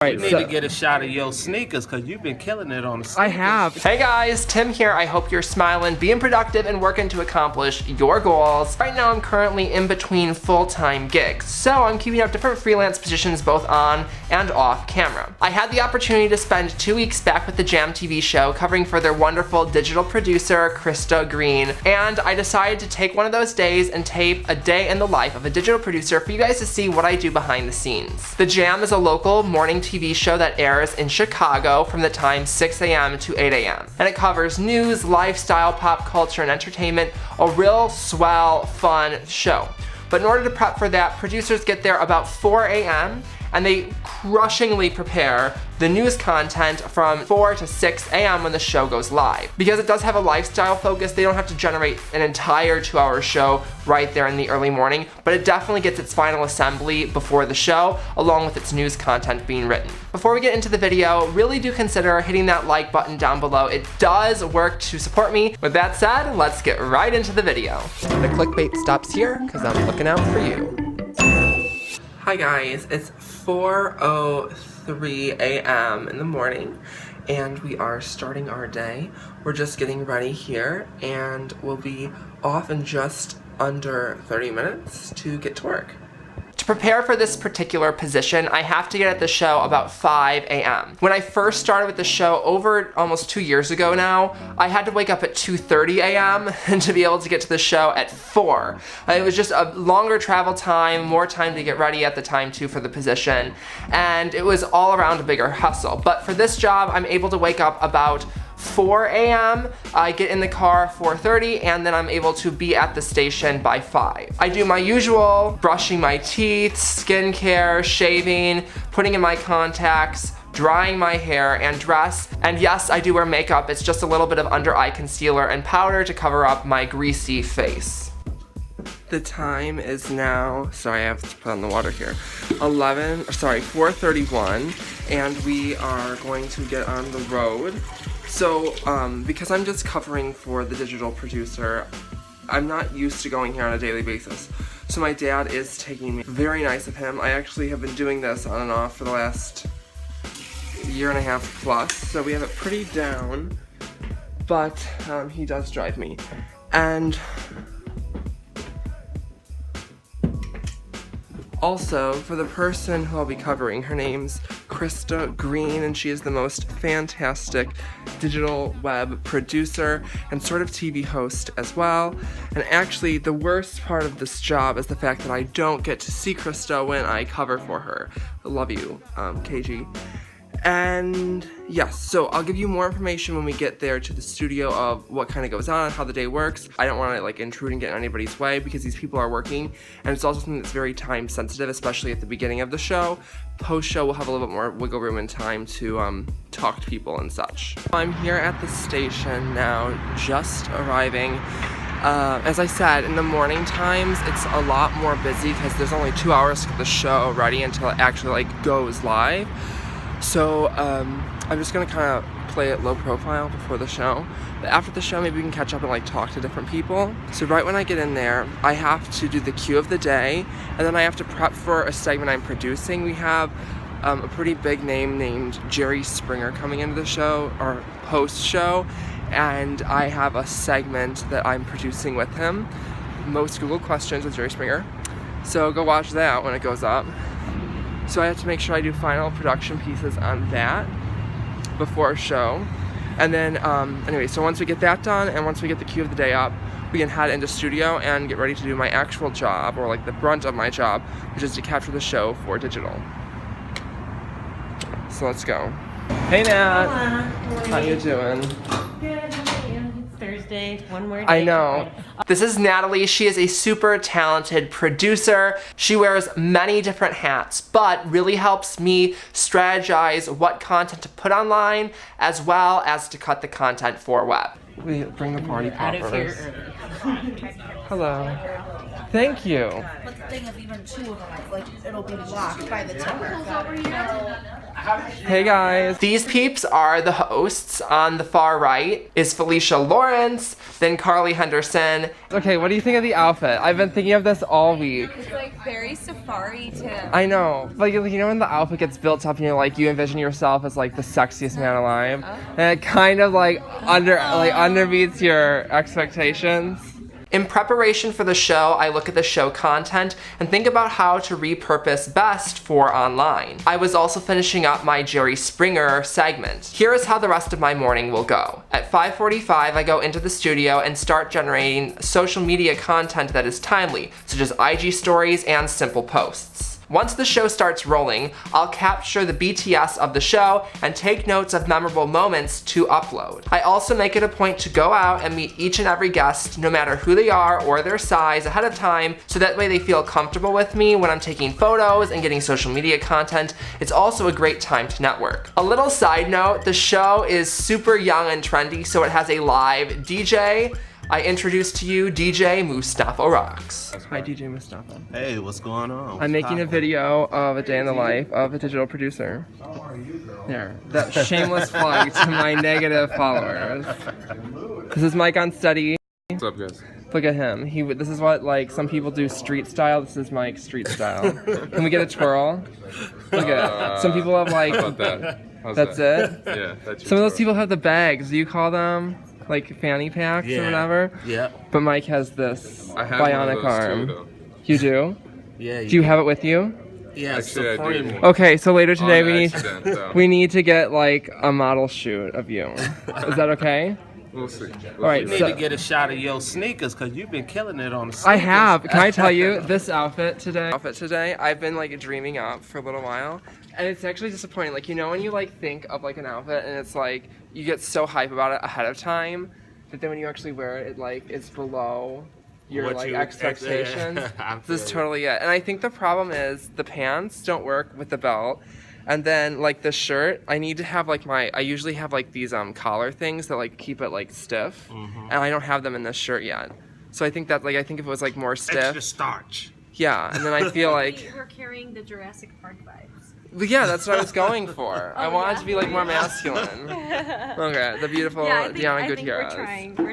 You need to get a shot of your sneakers because you've been killing it on the sneakers. I have. Hey guys, Tim here. I hope you're smiling, being productive, and working to accomplish your goals. Right now I'm currently in between full-time gigs, so I'm keeping up different freelance positions both on and off camera. I had the opportunity to spend 2 weeks back with the Jam TV show covering for their wonderful digital producer, Krista Green, and I decided to take one of those days and tape a day in the life of a digital producer for you guys to see what I do behind the scenes. The Jam is a local morning TV show that airs in Chicago from the time 6 a.m. to 8 a.m. And it covers news, lifestyle, pop culture, and entertainment. A real swell, fun show. But in order to prep for that, producers get there about 4 a.m. and they crushingly prepare the news content from 4 to 6 a.m. when the show goes live. Because it does have a lifestyle focus, they don't have to generate an entire 2-hour show right there in the early morning, but it definitely gets its final assembly before the show, along with its news content being written. Before we get into the video, really do consider hitting that like button down below. It does work to support me. With that said, let's get right into the video. The clickbait stops here, because I'm looking out for you. Hi guys, it's 4:03 a.m. in the morning and we are starting our day. We're just getting ready here and we'll be off in just under 30 minutes to get to work. To prepare for this particular position, I have to get at the show about 5 a.m. When I first started with the show over almost 2 years ago now, I had to wake up at 2:30 a.m. and to be able to get to the show at 4. It was just a longer travel time, more time to get ready at the time too for the position, and it was all around a bigger hustle. But for this job, I'm able to wake up about 4 a.m. I get in the car 4:30 and then I'm able to be at the station by 5. I do my usual brushing my teeth, skincare, shaving, putting in my contacts, drying my hair, and dress. And yes, I do wear makeup. It's just a little bit of under eye concealer and powder to cover up my greasy face. The time is now, sorry I have to put on the water here, 4:31 and we are going to get on the road. So, because I'm just covering for the digital producer, I'm not used to going here on a daily basis. So my dad is taking me. Very nice of him. I actually have been doing this on and off for the last 1.5 years plus, so we have it pretty down, but he does drive me. And also, for the person who I'll be covering, her name's Krista Green, and she is the most fantastic digital web producer and sort of TV host as well. And actually, the worst part of this job is the fact that I don't get to see Krista when I cover for her. I love you, KG. And yes, so I'll give you more information when we get there to the studio of what kind of goes on, how the day works. I don't want to like intrude and get in anybody's way because these people are working, and it's also something that's very time sensitive, especially at the beginning of the show. Post-show we'll have a little bit more wiggle room and time to talk to people and such. I'm here at the station now, just arriving. As I said, in the morning times it's a lot more busy because there's only 2 hours to get the show ready until it actually like goes live. So I'm just gonna kind of play it low profile before the show. But after the show, maybe we can catch up and like talk to different people. So right when I get in there, I have to do the cue of the day, and then I have to prep for a segment I'm producing. We have a pretty big name named Jerry Springer coming into the show, or post-show, and I have a segment that I'm producing with him. Most Google questions with Jerry Springer. So go watch that when it goes up. So I have to make sure I do final production pieces on that before a show. And then, anyway, so once we get that done and once we get the cue of the day up, we can head into studio and get ready to do my actual job, or like the brunt of my job, which is to capture the show for digital. So let's go. Hey Nat! Hello. How you doing? Good, how are you? It's Thursday, one more day. I know. This is Natalie. She is a super talented producer. She wears many different hats, but really helps me strategize what content to put online, as well as to cut the content for web. We bring the party poppers. Out of here early. Hello. Thank you. But the thing is, even 2 of them, like, it'll be blocked by the timber. Hey guys. These peeps are the hosts. On the far right is Felicia Lawrence, then Carly Henderson. Okay, what do you think of the outfit? I've been thinking of this all week. It's like very safari to. I know. Like, you know when the outfit gets built up and you're like, you envision yourself as like the sexiest man alive? And it kind of like underbeats your expectations. In preparation for the show, I look at the show content and think about how to repurpose best for online. I was also finishing up my Jerry Springer segment. Here is how the rest of my morning will go. At 5:45, I go into the studio and start generating social media content that is timely, such as IG stories and simple posts. Once the show starts rolling, I'll capture the BTS of the show and take notes of memorable moments to upload. I also make it a point to go out and meet each and every guest, no matter who they are or their size, ahead of time, so that way they feel comfortable with me when I'm taking photos and getting social media content. It's also a great time to network. A little side note, the show is super young and trendy, so it has a live DJ. I introduce to you DJ Mustafa Rocks. Hi, DJ Mustafa. Hey, what's going on? I'm making a video of a day in the life of a digital producer. How are you, girl? There, that shameless plug to my negative followers. This is Mike on Steady. What's up, guys? Look at him. This is what like some people do street style. This is Mike street style. Can we get a twirl? Look at it. Some people have like. How about that? How's That's that? it. Yeah, that's Some of those people have the bags. Do you call them like fanny packs or whatever? Yeah. But Mike has this I have one of bionic those arm. too, though. You do? Yeah. Do you have it with you? Yeah. Actually, I Supreme. did. Okay, so later today On accident, though. we need to get like a model shoot of you. Is that okay? We'll see. All right, You need so to get a shot of your sneakers because you've been killing it on the sneakers. I have. Can I tell you this outfit today? I've been like dreaming up for a little while, and it's actually disappointing. Like, you know when you like think of like an outfit and it's like you get so hype about it ahead of time, but then when you actually wear it, it like is below your What like you- expectations. I This is feel totally it. And I think the problem is the pants don't work with the belt. And then like the shirt, I need to have like I usually have like these collar things that like keep it like stiff, and I don't have them in this shirt yet. So I think that like if it was like more stiff, Extra starch. yeah, and then I feel like We're carrying the Jurassic Park vibes. yeah, that's what I was going for. I wanted to be like more masculine. Yeah, Okay, the beautiful I think Deanna we're Gutierrez.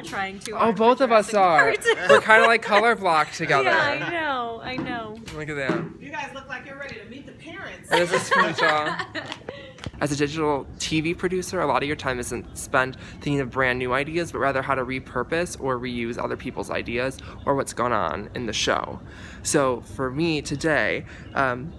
trying to. Oh, both of us are. We're kind of like color blocked together. Yeah, I know. Look at that. You guys look like you're ready to meet the parents. And this is from Shaw. As a digital TV producer, a lot of your time isn't spent thinking of brand new ideas, but rather how to repurpose or reuse other people's ideas or what's going on in the show. So for me today,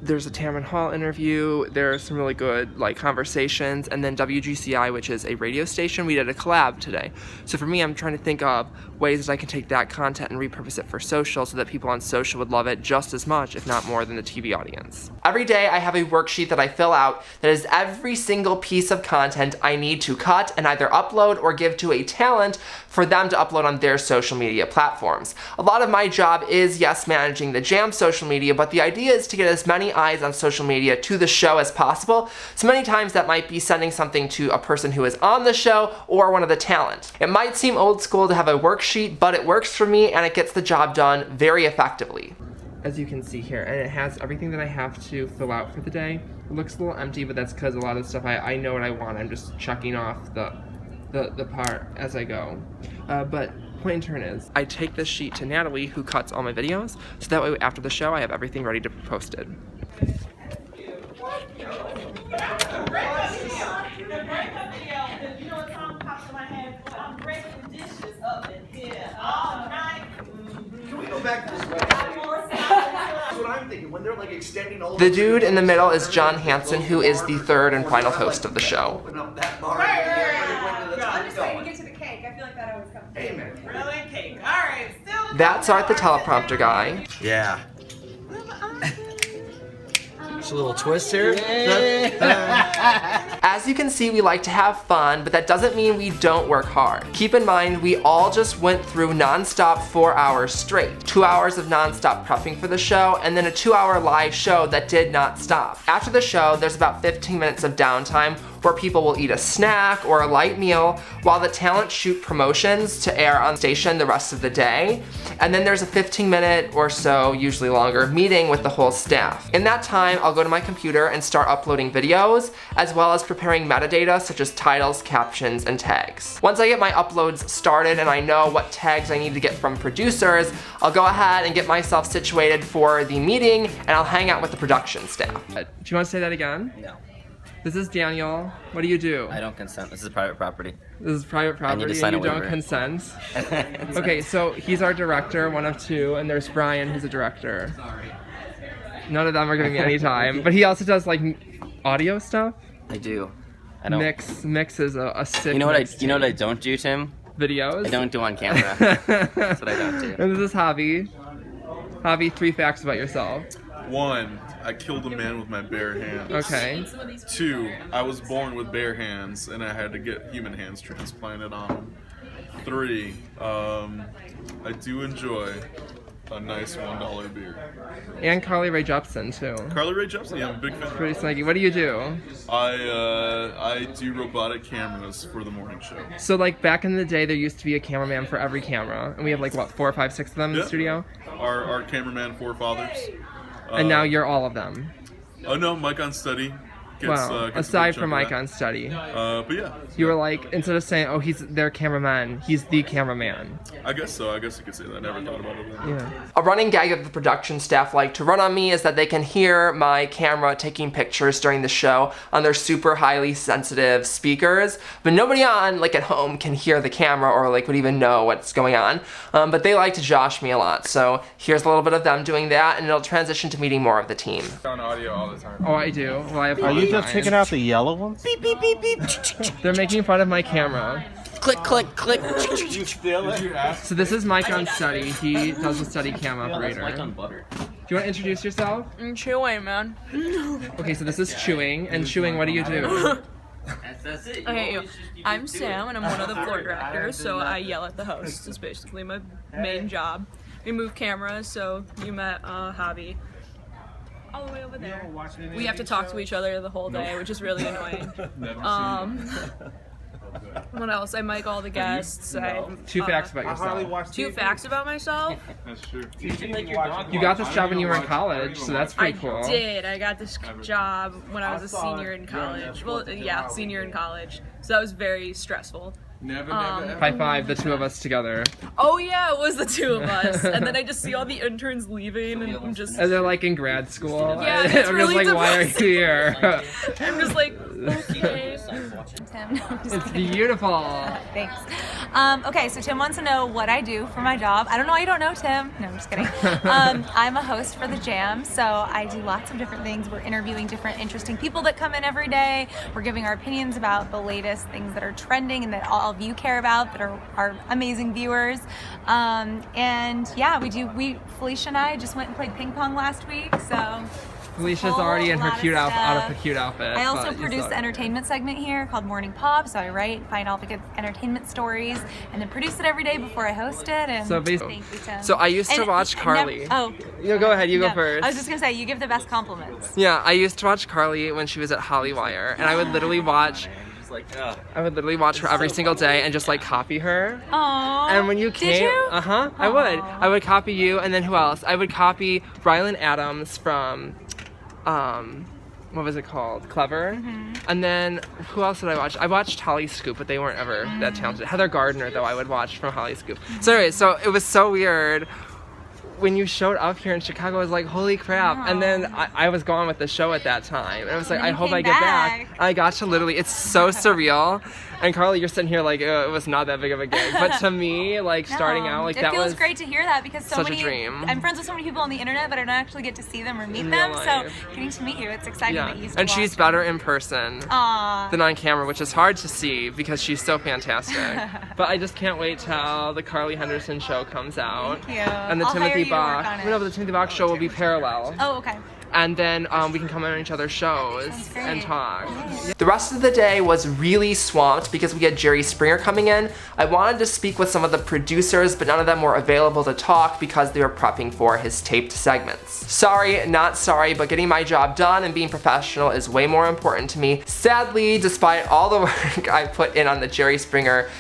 there's a Tamron Hall interview, there's some really good like conversations, and then WGCI, which is a radio station, we did a collab today. So for me, I'm trying to think of ways that I can take that content and repurpose it for social so that people on social would love it just as much, if not more, than the TV audience. Every day I have a worksheet that I fill out that is every single piece of content I need to cut and either upload or give to a talent for them to upload on their social media platforms. A lot of my job is, yes, managing the Jam social media, but the idea is to get as many eyes on social media to the show as possible. So many times that might be sending something to a person who is on the show or one of the talent. It might seem old school to have a worksheet, but it works for me and it gets the job done very effectively. As you can see here, and it has everything that I have to fill out for the day. It looks a little empty, but that's because a lot of the stuff I know what I want. I'm just checking off the part as I go. But point in turn is, I take this sheet to Natalie, who cuts all my videos, so that way after the show I have everything ready to be posted. The dude in the middle is John Hanson, who is the third and final host of the show. I'm just waiting to get to the cake. I feel like that always comes. Amen. Really? Cake. All right. Still. That's Art the teleprompter guy. Yeah. It's a little twist here. As you can see, we like to have fun, but that doesn't mean we don't work hard. Keep in mind, we all just went through non-stop 4 hours straight. 2 hours of non-stop prepping for the show, and then a 2-hour live show that did not stop. After the show, there's about 15 minutes of downtime where people will eat a snack or a light meal while the talent shoot promotions to air on station the rest of the day. And then there's a 15-minute or so, usually longer, meeting with the whole staff. In that time, I'll go to my computer and start uploading videos, as well as preparing metadata such as titles, captions, and tags. Once I get my uploads started and I know what tags I need to get from producers, I'll go ahead and get myself situated for the meeting, and I'll hang out with the production staff. Do you want to say that again? No, This is Daniel. What do you do? I don't consent. This is private property. This is private property to sign and a you don't waiver. consent. Okay, so he's our director, one of two, and there's Brian, who's a director. Sorry. None of them are giving me any time, but he also does like audio stuff. I do. I don't. Mix is a sick. You know what I? mix You know what I too. don't do, Tim? Videos. I don't do on camera. That's what I don't do. And this is Javi. Javi, 3 facts about yourself. 1, I killed a man with my bare hands. Okay. 2, I was born with bare hands and I had to get human hands transplanted on them. 3, I do enjoy a nice $1 beer. And Carly Rae Jepsen too. Carly Rae Jepsen, yeah, I'm a big fan. Pretty snaky. What do you do? I do robotic cameras for the morning show. So like back in the day, there used to be a cameraman for every camera, and we have like what 4, 5, 6 of them in the Yeah. studio. Our cameraman forefathers. And now you're all of them. Oh no, Mike on Study. Gets, Wow. gets a Aside big from chunk Mike of on Study, that. But yeah, you were like, instead of saying, oh, he's their cameraman, he's the cameraman. I guess so. I guess you could say that. I never thought about it. Yeah. A running gag that the production staff like to run on me is that they can hear my camera taking pictures during the show on their super highly sensitive speakers, but nobody on like at home can hear the camera or like would even know what's going on. But they like to josh me a lot. So here's a little bit of them doing that, and it'll transition to meeting more of the team. On audio all the time. Oh, I do. Well, I have Are you just picking out the yellow ones? They're making fun of my camera. Click, click, click. You steal it? So this is Mike on Study. He does the Study cam operator. Like on butter. Do you want to introduce yourself? I'm chewing, man. Okay, so this is Chewing. And Chewing, what do you do? That's it. Okay, I'm Sam, and I'm one of the floor directors, so I yell at the host. It's basically my main job. We move cameras, so you met Javi. All the way over there. We have to talk to each other the whole day, which is really annoying. What else? I mic all the guests. 2 facts about yourself. 2 facts about myself. That's true. You got this job when you were in college, so that's pretty cool. I did. I got this job when I was a senior in college. Well, yeah, senior in college. So that was very stressful. Never, High five, the 2 of us together. Oh yeah, it was the 2 of us. And then I just see all the interns leaving, and I'm just, And they're like in grad school. Yeah, it's I'm really just like, why are you depressing. here? I'm just like, okay. Tim. No, I'm just It's kidding. beautiful. Thanks. Okay, so Tim wants to know what I do for my job. I don't know why you don't know, Tim. No, I'm just kidding. I'm a host for The Jam, so I do lots of different things. We're interviewing different interesting people that come in every day. We're giving our opinions about the latest things that are trending and that all of you care about, that are our amazing viewers. And yeah, Felicia and I just went and played ping pong last week, so... Felicia's Whole already in her lot cute of out of stuff. her cute outfit. I also but you produce suck. the entertainment segment here called Morning Pop, so I find all the good entertainment stories, and then produce it every day before I host it. And So basically- thank you, Tim. So I used to And- watch and Carly. oh, You go ahead, you go no, first. I was just gonna say you give the best compliments. Yeah, I used to watch Carly when she was at Hollywire, and I would literally watch her every single day and just like copy her. Aww. And when you came, Did you? I would. I would copy you, and then who else? I would copy Rylan Adams from, what was it called? Clever. Mm-hmm. And then who else did I watch? I watched Holly Scoop, but they weren't ever that talented. Heather Gardner, though, I would watch from Holly Scoop. So anyway, so it was so weird. When you showed up here in Chicago, I was like, holy crap. And then I was gone with the show at that time. And I was like, And then I you hope came I get back. back. I got to literally, it's so surreal. And Carly, you're sitting here like, it was not that big of a gig. But to me, like starting No, out, like it that feels was great to hear that because so such a many. dream. I'm friends with so many people on the internet, but I don't actually get to see them or meet In them. real So life. getting to meet you, it's exciting Yeah. that you used to And she's watch. better in person Aw. than on camera, which is hard to see because she's so fantastic. But I just can't wait till the Carly Henderson show comes out. Thank you. And the I'll hire Timothy you to work Bach. on it. No, but the Timothy Bach show will be parallel. Oh, okay. and then we can come on each other's shows and great. talk. The rest of the day was really swamped because we had Jerry Springer coming in. I wanted to speak with some of the producers, but none of them were available to talk because they were prepping for his taped segments. Sorry, not sorry, but getting my job done and being professional is way more important to me. Sadly, despite all the work I put in on the Jerry Springer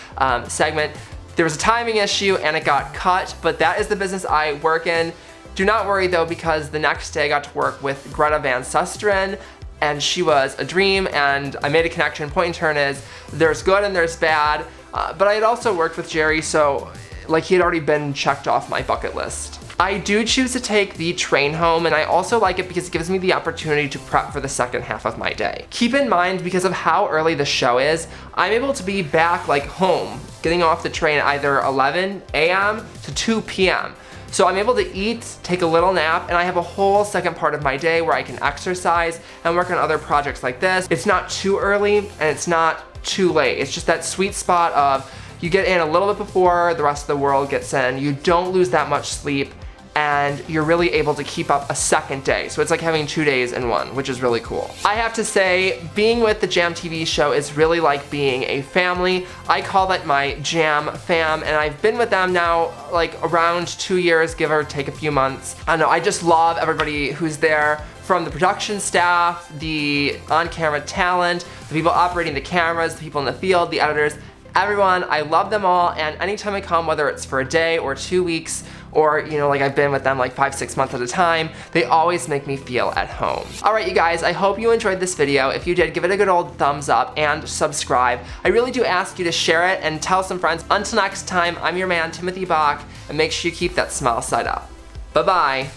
segment, there was a timing issue and it got cut, but that is the business I work in. Do not worry though, because the next day I got to work with Greta Van Susteren, and she was a dream, and I made a connection. Point and turn is, there's good and there's bad, but I had also worked with Jerry, so like he had already been checked off my bucket list. I do choose to take the train home, and I also like it because it gives me the opportunity to prep for the second half of my day. Keep in mind, because of how early the show is, I'm able to be back like home, getting off the train at either 11 a.m. to 2 p.m. So I'm able to eat, take a little nap, and I have a whole second part of my day where I can exercise and work on other projects like this. It's not too early and it's not too late. It's just that sweet spot of you get in a little bit before the rest of the world gets in, you don't lose that much sleep, and you're really able to keep up a second day. So it's like having 2 days in one, which is really cool. I have to say, being with the Jam TV show is really like being a family. I call that my Jam fam, and I've been with them now like around 2 years, give or take a few months. I don't know, I just love everybody who's there, from the production staff, the on-camera talent, the people operating the cameras, the people in the field, the editors, everyone. I love them all, and anytime I come, whether it's for a day or 2 weeks, or, you know, like I've been with them like 5-6 months at a time, they always make me feel at home. All right, you guys, I hope you enjoyed this video. If you did, give it a good old thumbs up and subscribe. I really do ask you to share it and tell some friends. Until next time, I'm your man, Timothy Bach, and make sure you keep that smile side up. Bye-bye.